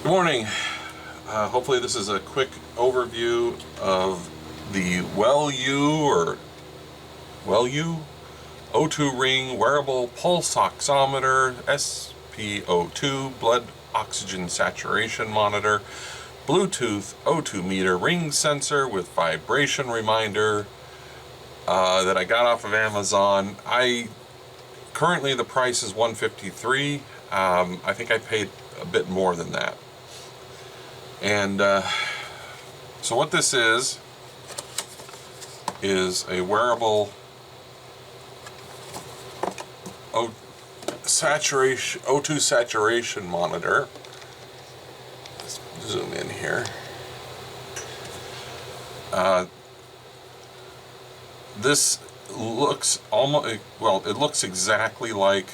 Good morning. Hopefully this is a quick overview of the Wellue O2Ring Wearable Pulse Oximeter SpO2 Blood Oxygen Saturation Monitor, Bluetooth O2 meter ring sensor with vibration reminder that I got off of Amazon. Currently the price is $153. I think I paid a bit more than that. And so what this is a wearable O2 saturation monitor. Let's zoom in here. This looks almost, well, it looks exactly like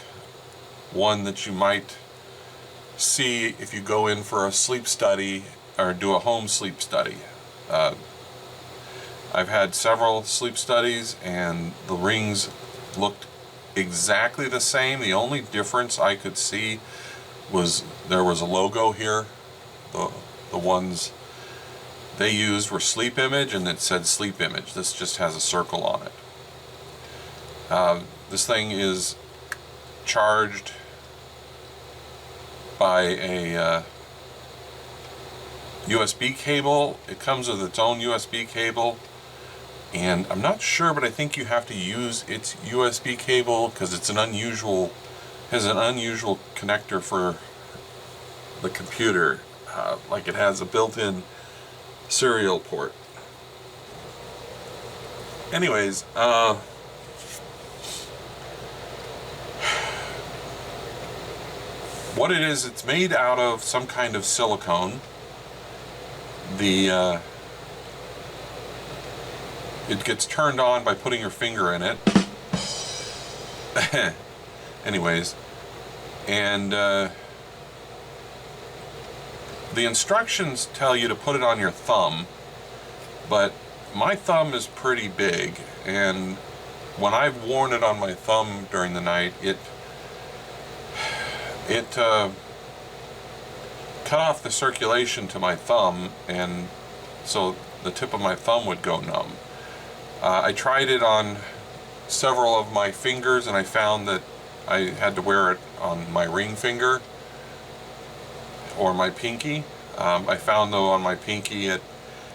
one that you might see if you go in for a sleep study or do a home sleep study. I've had several sleep studies and the rings looked exactly the same. The only difference I could see was there was a logo here. The ones they used were Sleep Image, and it said Sleep Image. This just has a circle on it. This thing is charged by a USB cable. It comes with its own USB cable, and I'm not sure, but I think you have to use its USB cable because it's has an unusual connector for the computer. Like it has a built-in serial port. Anyways, what it is, it's made out of some kind of silicone. It gets turned on by putting your finger in it. Anyways, and the instructions tell you to put it on your thumb, but my thumb is pretty big, and when I've worn it on my thumb during the night, it cut off the circulation to my thumb, and so the tip of my thumb would go numb. I tried it on several of my fingers, and I found that I had to wear it on my ring finger or my pinky. I found though on my pinky it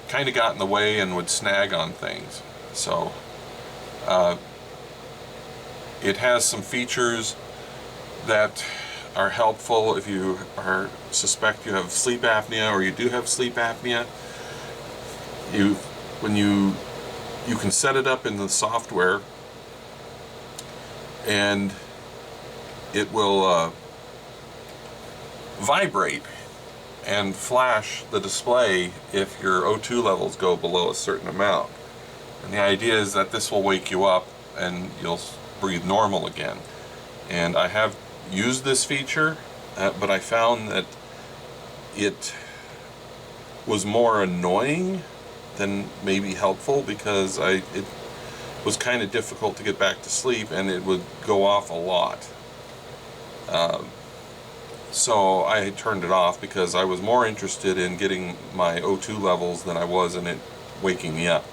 kind of got in the way and would snag on things. So it has some features that are helpful if you suspect you have sleep apnea, or you do have sleep apnea. You can set it up in the software, and it will vibrate and flash the display if your O2 levels go below a certain amount. And the idea is that this will wake you up and you'll breathe normal again. And I have used this feature, but I found that it was more annoying than maybe helpful, because it was kind of difficult to get back to sleep, and it would go off a lot. So I turned it off because I was more interested in getting my O2 levels than I was in it waking me up.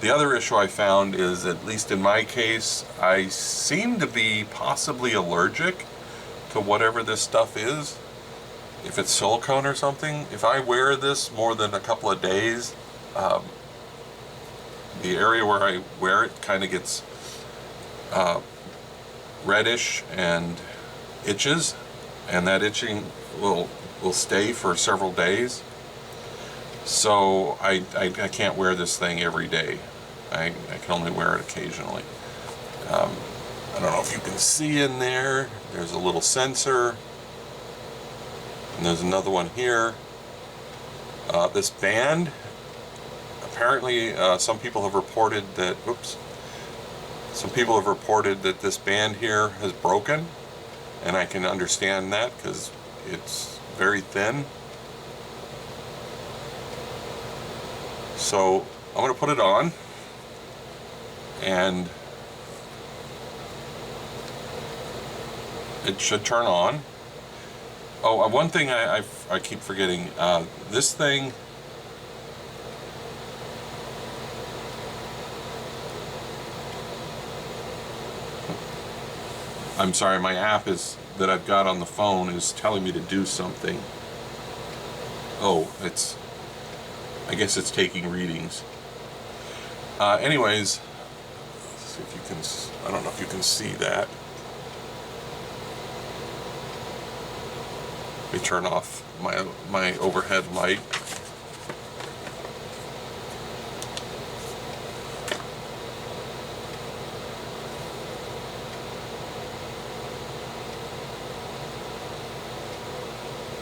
The other issue I found is, at least in my case, I seem to be possibly allergic to whatever this stuff is. If it's silicone or something, if I wear this more than a couple of days, the area where I wear it kind of gets reddish and itches, and that itching will stay for several days. So I can't wear this thing every day. I can only wear it occasionally. I don't know if you can see in there, there's a little sensor, and there's another one here. This band, apparently some people have reported that, this band here has broken, and I can understand that because it's very thin. So I'm going to put it on, and it should turn on. Oh, one thing I keep forgetting. This thing, I'm sorry, my app is that I've got on the phone is telling me to do something. Oh, I guess it's taking readings. Anyways, let's see if you can, I don't know if you can see that. Let me turn off my overhead light.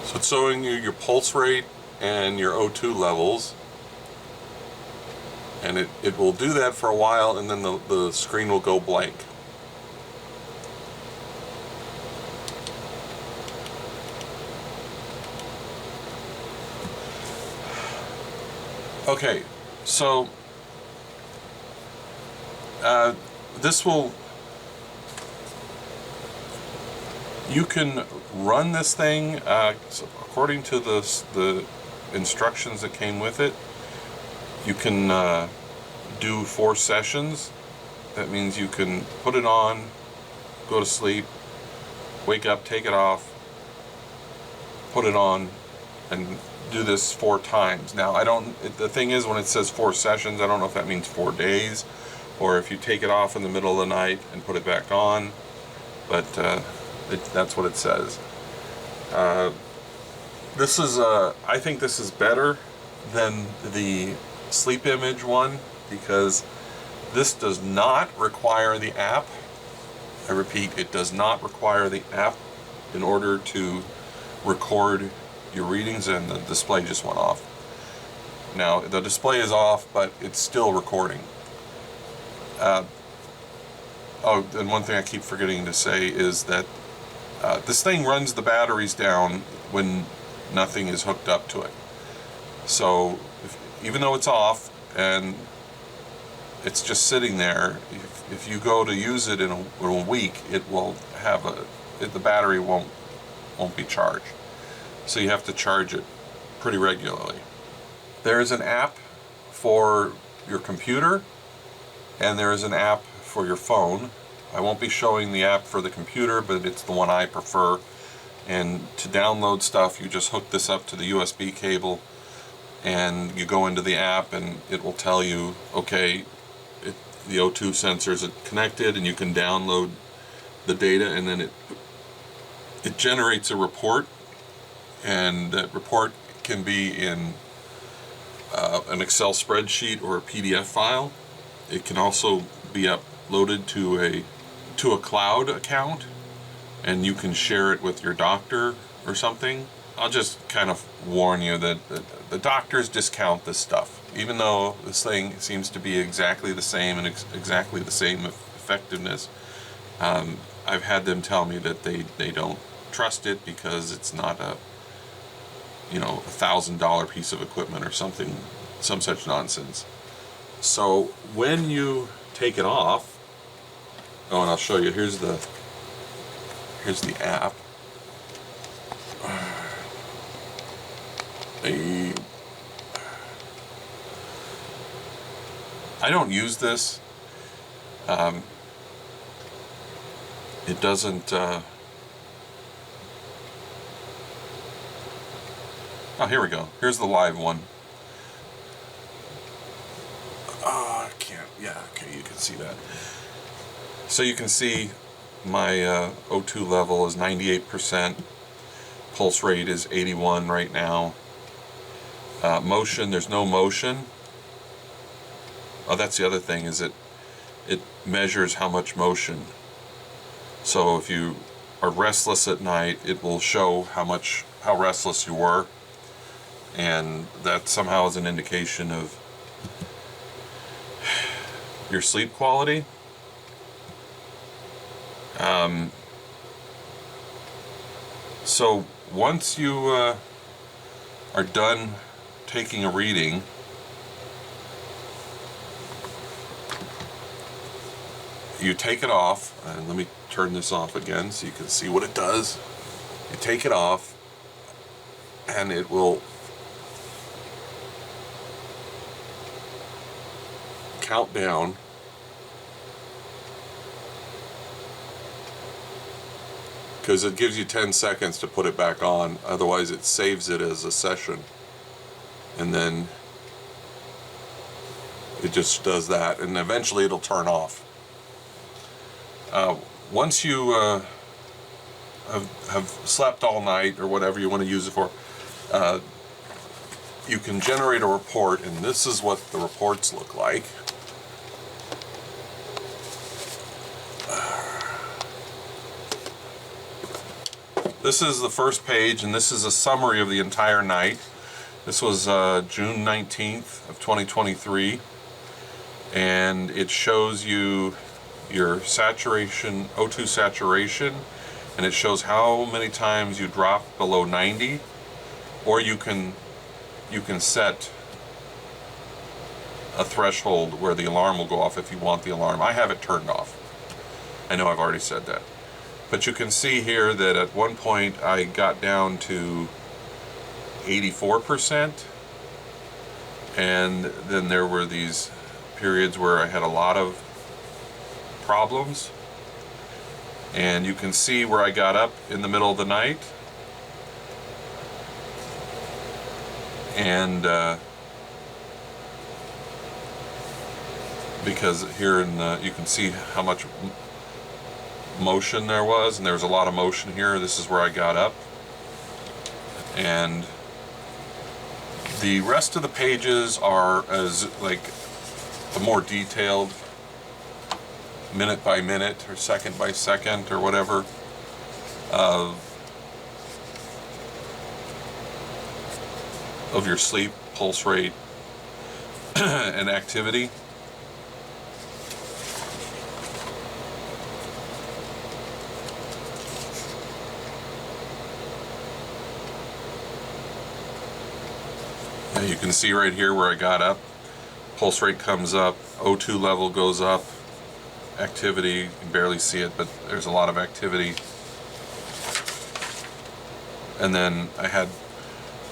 So it's showing you your pulse rate and your O2 levels, and it will do that for a while, and then the screen will go blank. Okay, so this will, you can run this thing so according to the instructions that came with it. You can do 4 sessions. That means you can put it on, go to sleep, wake up, take it off, put it on, and do this 4 times. Now, the thing is, when it says 4 sessions, I don't know if that means 4 days, or if you take it off in the middle of the night and put it back on, but that's what it says. This is, I think this is better than the sleep image one, because this does not require the app. I repeat, it does not require the app in order to record your readings, and the display just went off. Now, the display is off, but it's still recording. Oh, and one thing I keep forgetting to say is that this thing runs the batteries down when nothing is hooked up to it. So even though it's off and it's just sitting there, if you go to use it in a week, it will have the battery won't be charged. So you have to charge it pretty regularly. There is an app for your computer, and there is an app for your phone. I won't be showing the app for the computer, but it's the one I prefer. And to download stuff, you just hook this up to the USB cable, and you go into the app, and it will tell you, okay, the O2 sensor is connected, and you can download the data, and then it generates a report, and that report can be in an Excel spreadsheet or a PDF file. It can also be uploaded to a cloud account, and you can share it with your doctor or something. I'll just kind of warn you that the doctors discount this stuff. Even though this thing seems to be exactly the same and exactly the same effectiveness, I've had them tell me that they don't trust it because it's not a $1,000 piece of equipment or something, some such nonsense. So when you take it off, and I'll show you. Here's the app. I don't use this. It doesn't. Oh, here we go. Here's the live one. I can't. Yeah, okay, you can see that. So you can see my O2 level is 98%. Pulse rate is 81 right now. Motion, there's no motion. Oh, that's the other thing, is it measures how much motion. So if you are restless at night, it will show how restless you were, and that somehow is an indication of your sleep quality. So once you are done taking a reading, you take it off, and let me turn this off again so you can see what it does. You take it off, and it will count down. Because it gives you 10 seconds to put it back on, otherwise it saves it as a session. And then it just does that, and eventually it'll turn off. Once you have slept all night, or whatever you want to use it for, you can generate a report, and this is what the reports look like. This is the first page, and this is a summary of the entire night. This was June 19th of 2023, and it shows you your saturation, O2 saturation, and it shows how many times you drop below 90, or you can set a threshold where the alarm will go off if you want the alarm. I have it turned off. I know I've already said that. But you can see here that at one point I got down to 84%, and then there were these periods where I had a lot of problems, and you can see where I got up in the middle of the night, and because here in you can see how much motion there was, and there was a lot of motion here. This is where I got up, and the rest of the pages are as like the more detailed, minute by minute or second by second or whatever of your sleep, pulse rate, and activity. You can see right here where I got up, pulse rate comes up, O2 level goes up, activity, you can barely see it, but there's a lot of activity. And then I had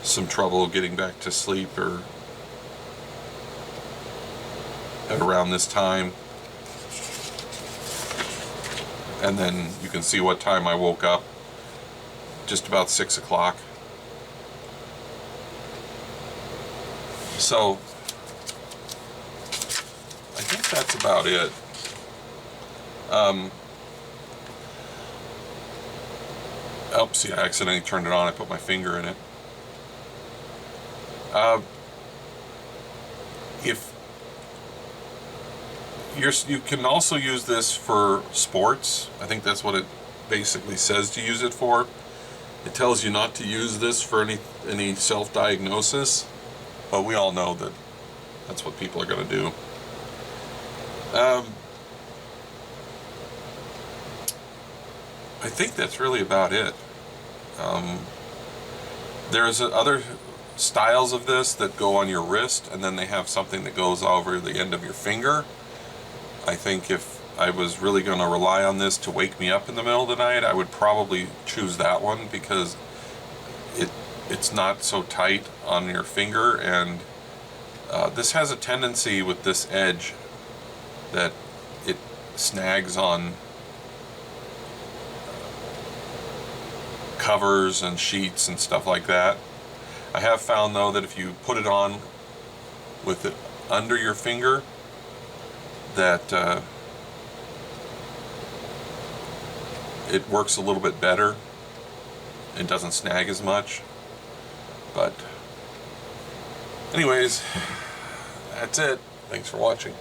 some trouble getting back to sleep or at around this time. And then you can see what time I woke up, just about 6 o'clock. So I think that's about it. Oh, see, I accidentally turned it on. I put my finger in it. If you can also use this for sports. I think that's what it basically says to use it for. It tells you not to use this for any self-diagnosis, but we all know that that's what people are going to do. I think that's really about it. There's other styles of this that go on your wrist, and then they have something that goes over the end of your finger. I think if I was really going to rely on this to wake me up in the middle of the night, I would probably choose that one, because it's not so tight on your finger, and this has a tendency with this edge that it snags on covers and sheets and stuff like that. I have found though that if you put it on with it under your finger, that it works a little bit better. It doesn't snag as much. But anyways, that's it. Thanks for watching.